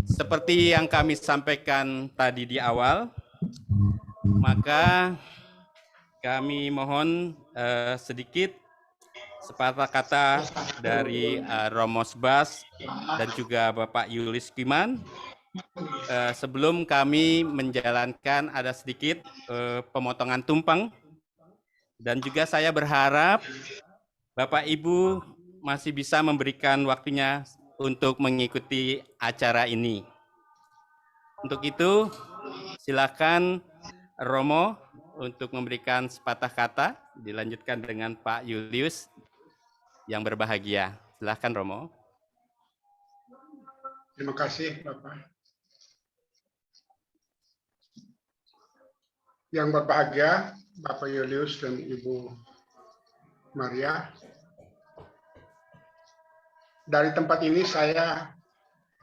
Seperti yang kami sampaikan tadi di awal, maka kami mohon sedikit sepatah kata dari Romo Sebas dan juga Bapak Yulis Kiman. Sebelum kami menjalankan, ada sedikit pemotongan tumpeng, dan juga saya berharap Bapak Ibu masih bisa memberikan waktunya untuk mengikuti acara ini. Untuk itu, silakan Romo untuk memberikan sepatah kata, dilanjutkan dengan Pak Julius yang berbahagia. Silakan Romo. Terima kasih Bapak. Yang berbahagia Bapak Julius dan Ibu Maria. Dari tempat ini saya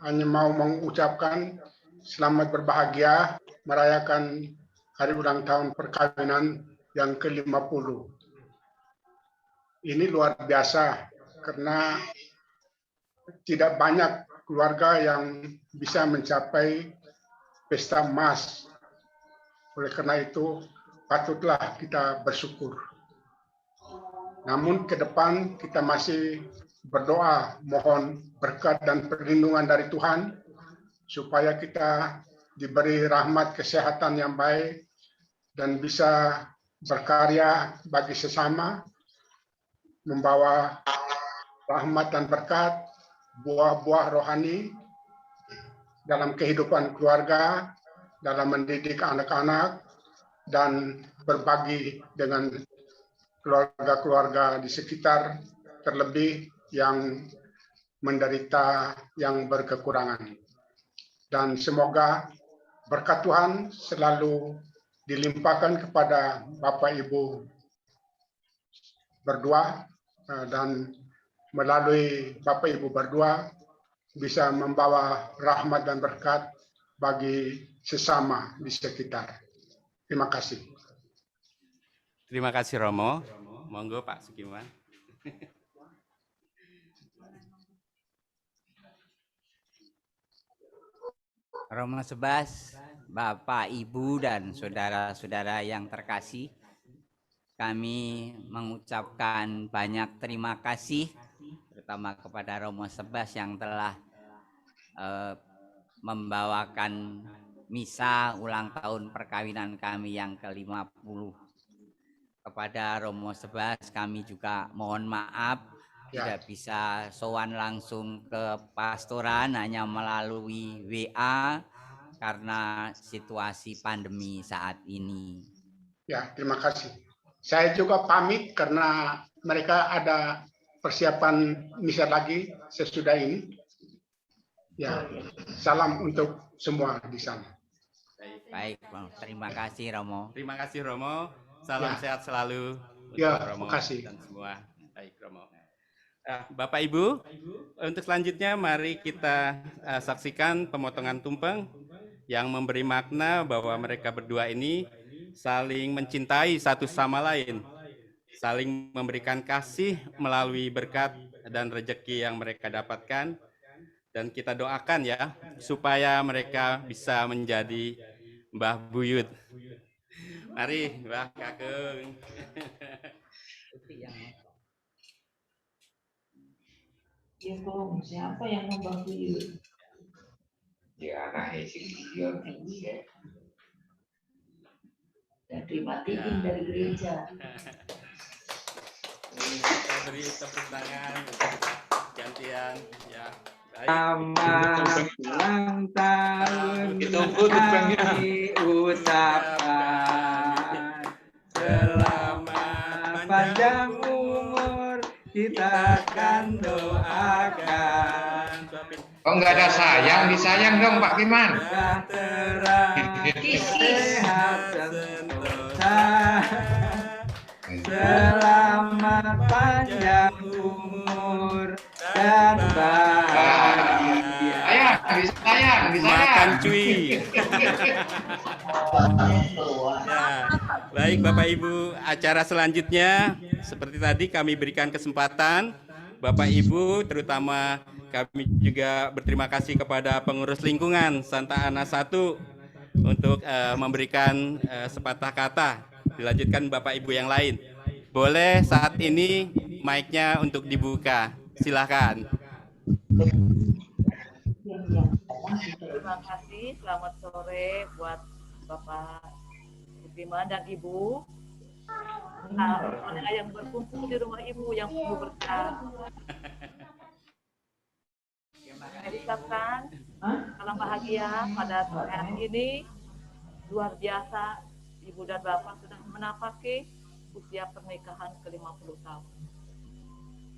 hanya mau mengucapkan selamat berbahagia merayakan hari ulang tahun perkawinan yang ke-50. Ini luar biasa karena tidak banyak keluarga yang bisa mencapai pesta emas. Oleh karena itu, patutlah kita bersyukur. Namun ke depan kita masih berdoa, mohon berkat dan perlindungan dari Tuhan, supaya kita diberi rahmat kesehatan yang baik dan bisa berkarya bagi sesama, membawa rahmat dan berkat, buah-buah rohani dalam kehidupan keluarga, dalam mendidik anak-anak, dan berbagi dengan keluarga-keluarga di sekitar, terlebih yang menderita, yang berkekurangan. Dan semoga berkat Tuhan selalu dilimpahkan kepada Bapak Ibu berdua, dan melalui Bapak Ibu berdua bisa membawa rahmat dan berkat bagi sesama di sekitar. Terima kasih. Terima kasih Romo. Monggo Pak Sukiman. Romo Sebas, Bapak, Ibu, dan saudara-saudara yang terkasih, kami mengucapkan banyak terima kasih, terutama kepada Romo Sebas yang telah membawakan misa ulang tahun perkawinan kami yang ke-50. Kepada Romo Sebas kami juga mohon maaf tidak bisa sowan langsung ke pastoran, hanya melalui WA karena situasi pandemi saat ini. Ya, terima kasih. Saya juga pamit karena mereka ada persiapan misa lagi sesudah ini. Ya, salam untuk semua di sana. Baik, terima kasih Romo. Terima kasih Romo. Salam sehat selalu untuk Ya, Romo terima kasih. dan semua. Baik Romo. Bapak Ibu, untuk selanjutnya mari kita saksikan pemotongan tumpeng yang memberi makna bahwa mereka berdua ini saling mencintai satu sama lain, saling memberikan kasih melalui berkat dan rezeki yang mereka dapatkan, Dan kita doakan ya, supaya mereka bisa menjadi Mbah Buyut. Mari, Mbah Kakung. Ya Kong, siapa yang membantu Yud? Ya anak si Gideon. Dan dimatiin dari gereja. Kita beri tepuk tangan gantian ya. Baik. Selamat ulang tahun Ditunggu tumpengnya. kami ucapkan. Selamat Panjang umur kita akan doakan. Kok nggak ada sayang? Disayang dong Pak Kiman. Sejahtera, sehat, sentosa. Selamat panjang umur dan bahagia. Sayang, disayang, Makan disayang. cuy. Ya, baik Bapak Ibu, acara selanjutnya seperti tadi kami berikan kesempatan Bapak Ibu, terutama kami juga berterima kasih kepada pengurus lingkungan Santa Ana 1 untuk memberikan sepatah kata. Dilanjutkan Bapak Ibu yang lain. Boleh saat ini mic-nya untuk dibuka. Silakan. Terima kasih, selamat sore buat Bapak Budiman dan Ibu. Yang berkumpul di rumah Ibu yang penuh berkah. Saya ucapkan salam bahagia pada hari ini. Luar biasa, Ibu dan Bapak sudah menapaki usia pernikahan ke-50 tahun.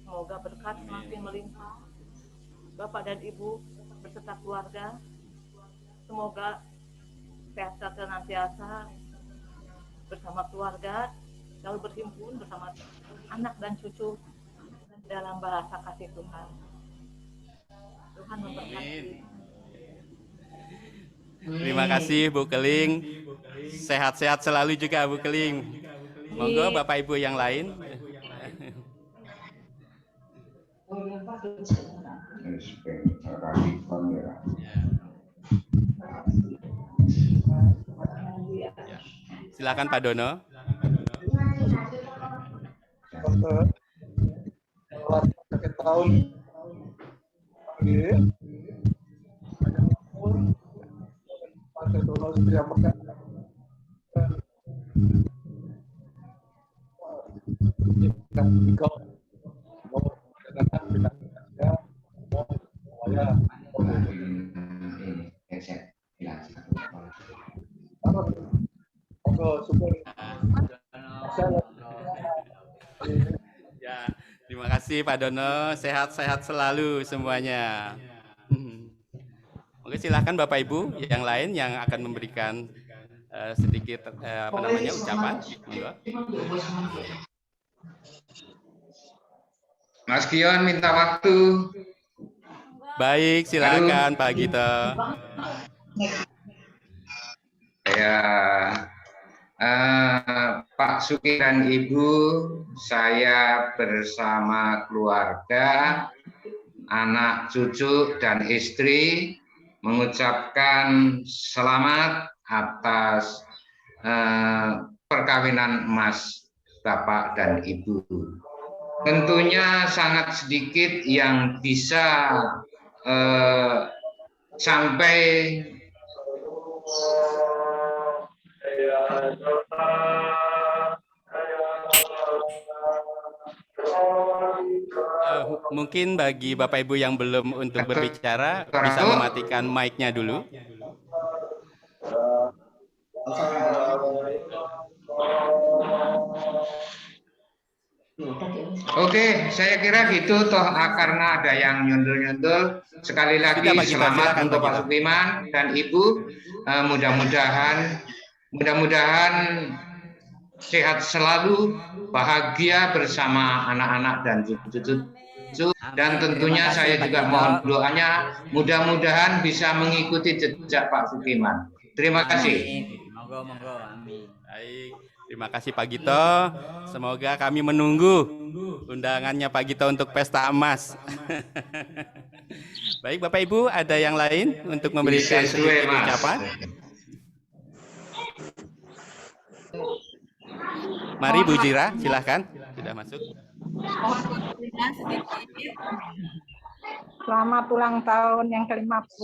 Semoga berkat semakin melimpah. Bapak dan Ibu beserta keluarga, semoga sehat senantiasa bersama keluarga, selalu berhimpun bersama anak dan cucu dalam bahasa kasih Tuhan. Tuhan memberkati. Terima kasih Bu Keling. Sehat-sehat selalu juga Bu Keling. Monggo Bapak Ibu yang lain. Silakan Pak Dono. Akhir tahun Pak Dono Setia Pekan Ya, terima kasih Pak Dono. Sehat-sehat selalu semuanya. Oke, silakan Bapak Ibu yang lain yang akan memberikan sedikit ucapan. Mas Gion minta waktu. Baik, silakan Pak Gito. Ya, Pak Suki dan Ibu, saya bersama keluarga, anak cucu dan istri mengucapkan selamat atas perkawinan Mas Bapak dan Ibu. Tentunya sangat sedikit yang bisa sampai mungkin bagi Bapak Ibu yang belum untuk berbicara bisa mematikan mic-nya dulu. Oke, saya kira gitu toh karena ada yang nyundul-nyundul. Sekali lagi Sudah, Pak Gito, selamat silakan, untuk Pak Pak Gito. Sukiman dan Ibu. Mudah-mudahan sehat selalu, bahagia bersama anak-anak dan cucu-cucu. Dan tentunya saya juga mohon doanya, mudah-mudahan bisa mengikuti jejak Pak Sukiman. Terima kasih. Monggo, amin. Baik, terima kasih Pak Gito. Semoga kami menunggu undangannya Pak Gito untuk pesta emas. Baik, Bapak Ibu, ada yang lain untuk memberikan sedikit ucapan? Mari Bu Jira, silahkan. Sudah masuk. Selamat ulang tahun yang ke-50.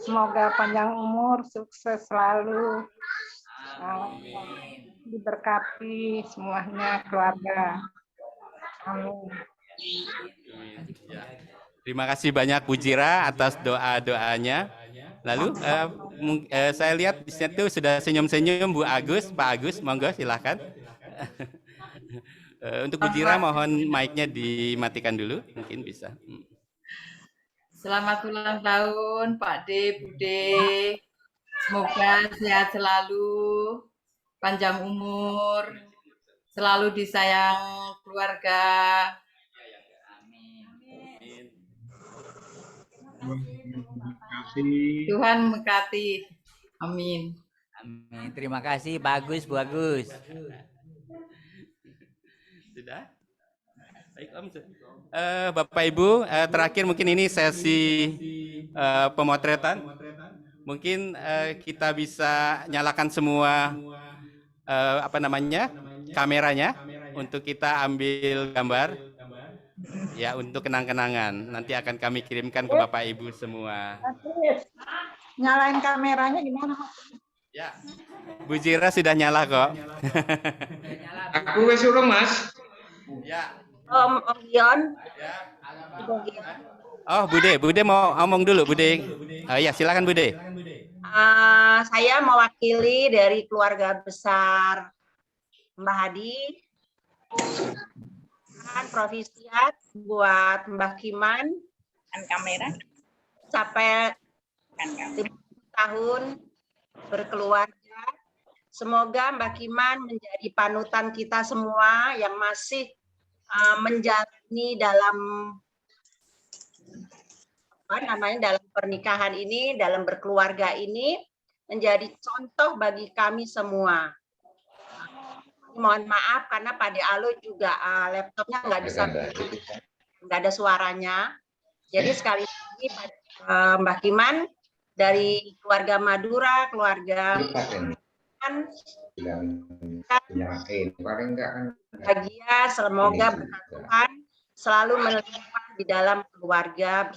Semoga panjang umur, sukses selalu. Diberkati semuanya keluarga. Amin. Terima kasih banyak Bu Jira atas doa-doanya. Lalu saya lihat di situ sudah senyum-senyum Bu Agus, Pak Agus, monggo silahkan. Untuk Bu Jira mohon mic-nya dimatikan dulu, mungkin bisa. Selamat ulang tahun Pak D, Bu D. Semoga sehat selalu, panjang umur, selalu disayang keluarga. Tuhan memberkati. Amin. Amin. Terima kasih, bagus, Bu Agus. Sudah? Baik, Om. Bapak Ibu, terakhir mungkin ini sesi pemotretan. Mungkin kita bisa nyalakan semua kameranya untuk kita ambil gambar ya untuk kenang-kenangan. Nanti akan kami kirimkan ke Bapak Ibu semua. Nyalain kameranya gimana? Ya, Bu Jira sudah nyala kok. Aku wis urung, Mas. Ya. Om Dion. Oh, Bude mau ngomong dulu, Bude. Oh ya, silakan Bude. Saya mewakili dari keluarga besar Mbah Hadi. Provisiat buat Mbah Kiman. Kamera. Sampai 50 tahun berkeluarga. Semoga Mbah Kiman menjadi panutan kita semua yang masih menjalani dalam dalam pernikahan ini, dalam berkeluarga ini menjadi contoh bagi kami semua. Mohon maaf karena Pak Alo juga laptopnya nggak ada suaranya. Jadi sekali lagi Mbah Kiman dari keluarga Madura, keluarga bahagia, semoga Tuhan selalu menerima di dalam keluarga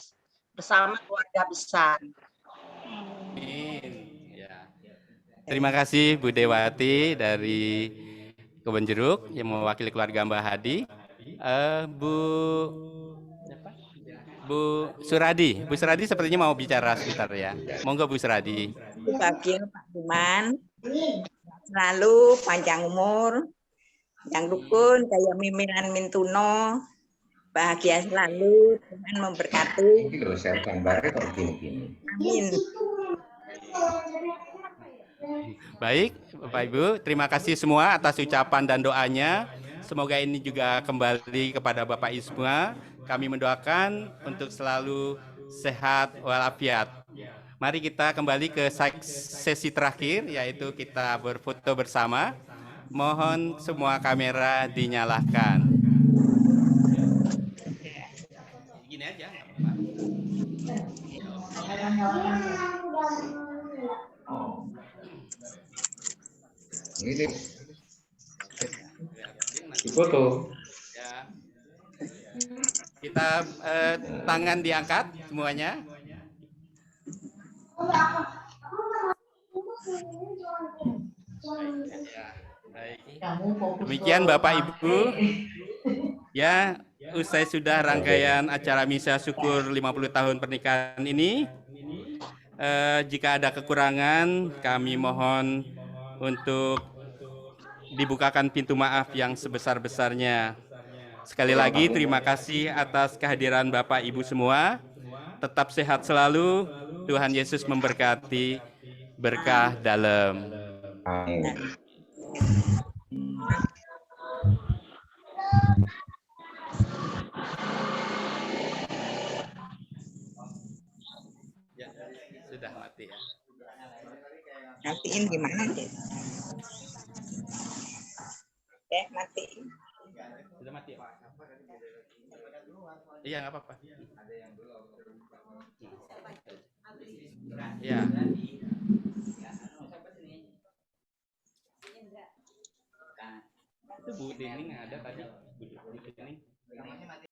bersama keluarga besar. Amin. Ya. Terima kasih Bu Dewati dari Kebon Jeruk yang mewakili keluarga Mbah Hadi. Bu Suradi sepertinya mau bicara sebentar ya. Monggo Bu Suradi. Bahagia Pak Diman, selalu panjang umur, yang rukun kayak Mimilan Mintuno, bahagia selalu, Tuhan memberkati. Ini loh saya gambarnya kok gini-gini. Amin. Baik, Bapak Ibu, terima kasih semua atas ucapan dan doanya. Semoga ini juga kembali kepada Bapak Ibu semua. Kami mendoakan untuk selalu sehat walafiat. Mari kita kembali ke sesi terakhir, yaitu kita berfoto bersama. Mohon semua kamera dinyalakan. Gini aja. Ini foto. Ya. Kita tangan diangkat semuanya. Ya, baik. Demikian Bapak Ibu. Ya, usai sudah rangkaian acara misa syukur 50 tahun pernikahan ini. Jika ada kekurangan, kami mohon untuk dibukakan pintu maaf yang sebesar-besarnya. Sekali lagi terima kasih atas kehadiran Bapak Ibu semua. Tetap sehat selalu. Tuhan Yesus memberkati. Berkah dalam. Amin. Ya, sudah mati ya. Matiin gimana deh? Matiin. Sudah mati ya? Iya, nggak apa-apa. Ya. Itu Bu Dening ada tadi. Bu Dening.